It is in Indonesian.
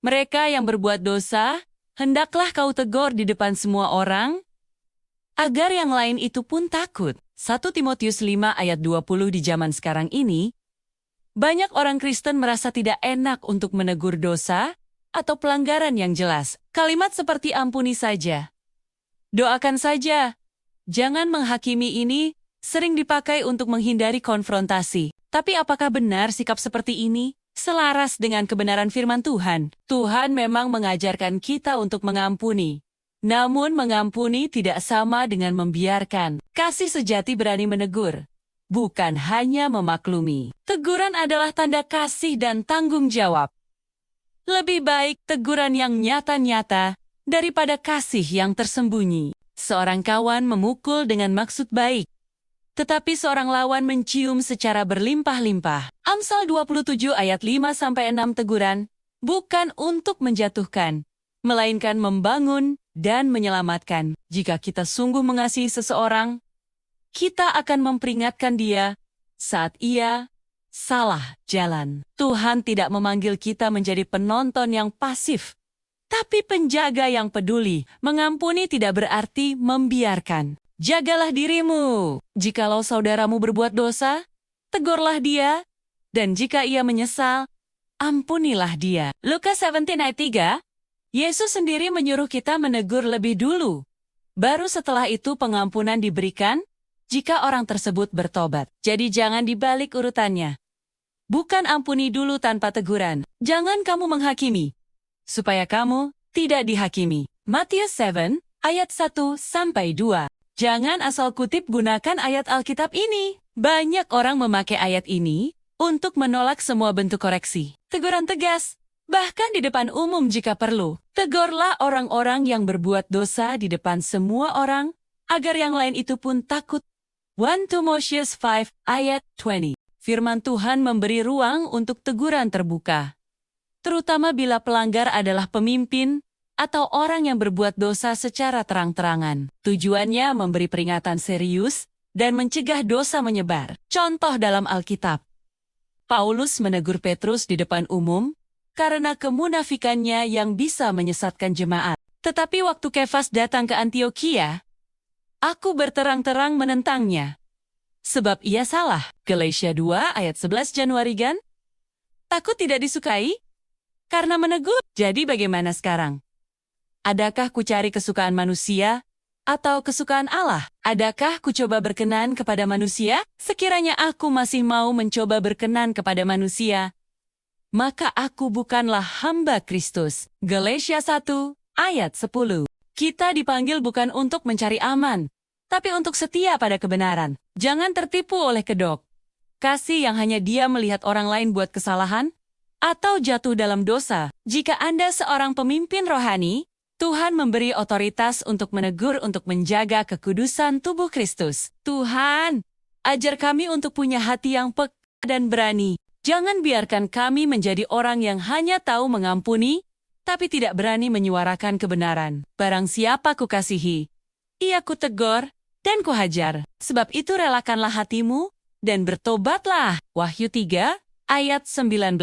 Mereka yang berbuat dosa, hendaklah kau tegur di depan semua orang, agar yang lain itu pun takut. 1 Timotius 5 ayat 20 di zaman sekarang ini, banyak orang Kristen merasa tidak enak untuk menegur dosa atau pelanggaran yang jelas. Kalimat seperti ampuni saja, doakan saja, jangan menghakimi ini sering dipakai untuk menghindari konfrontasi. Tapi apakah benar sikap seperti ini selaras dengan kebenaran firman Tuhan? Tuhan memang mengajarkan kita untuk mengampuni. Namun mengampuni tidak sama dengan membiarkan. Kasih sejati berani menegur, bukan hanya memaklumi. Teguran adalah tanda kasih dan tanggung jawab. Lebih baik teguran yang nyata-nyata daripada kasih yang tersembunyi. Seorang kawan memukul dengan maksud baik, tetapi seorang lawan mencium secara berlimpah-limpah. Amsal 27 ayat 5-6 teguran, bukan untuk menjatuhkan, melainkan membangun dan menyelamatkan. Jika kita sungguh mengasihi seseorang, kita akan memperingatkan dia saat ia salah jalan. Tuhan tidak memanggil kita menjadi penonton yang pasif, tapi penjaga yang peduli. Mengampuni tidak berarti membiarkan. Jagalah dirimu. Jikalau saudaramu berbuat dosa, tegurlah dia, dan jika ia menyesal, ampunilah dia. Lukas 17 ayat 3, Yesus sendiri menyuruh kita menegur lebih dulu. Baru setelah itu pengampunan diberikan jika orang tersebut bertobat. Jadi jangan dibalik urutannya. Bukan ampuni dulu tanpa teguran. Jangan kamu menghakimi, supaya kamu tidak dihakimi. Matius 7 ayat 1-2. Jangan asal kutip gunakan ayat Alkitab ini. Banyak orang memakai ayat ini untuk menolak semua bentuk koreksi. Teguran tegas, bahkan di depan umum jika perlu. Tegurlah orang-orang yang berbuat dosa di depan semua orang, agar yang lain itu pun takut. 1 Timotius 5 ayat 20. Firman Tuhan memberi ruang untuk teguran terbuka, terutama bila pelanggar adalah pemimpin atau orang yang berbuat dosa secara terang-terangan. Tujuannya memberi peringatan serius dan mencegah dosa menyebar. Contoh dalam Alkitab, Paulus menegur Petrus di depan umum karena kemunafikannya yang bisa menyesatkan jemaat. Tetapi waktu Kefas datang ke Antiokhia, aku berterang-terang menentangnya, sebab ia salah. Galatia 2 ayat 11 Januari kan? Takut tidak disukai? Karena menegur. Jadi bagaimana sekarang? Adakah ku cari kesukaan manusia atau kesukaan Allah? Adakah ku coba berkenan kepada manusia? Sekiranya aku masih mau mencoba berkenan kepada manusia, maka aku bukanlah hamba Kristus. Galatia 1 ayat 10. Kita dipanggil bukan untuk mencari aman, tapi untuk setia pada kebenaran. Jangan tertipu oleh kedok kasih yang hanya dia melihat orang lain buat kesalahan atau jatuh dalam dosa. Jika Anda seorang pemimpin rohani, Tuhan memberi otoritas untuk menegur untuk menjaga kekudusan tubuh Kristus. Tuhan, ajar kami untuk punya hati yang peka dan berani. Jangan biarkan kami menjadi orang yang hanya tahu mengampuni, tapi tidak berani menyuarakan kebenaran. Barang siapa kukasihi, ia kutegur dan kuhajar. Sebab itu relakanlah hatimu dan bertobatlah. Wahyu 3 ayat 19.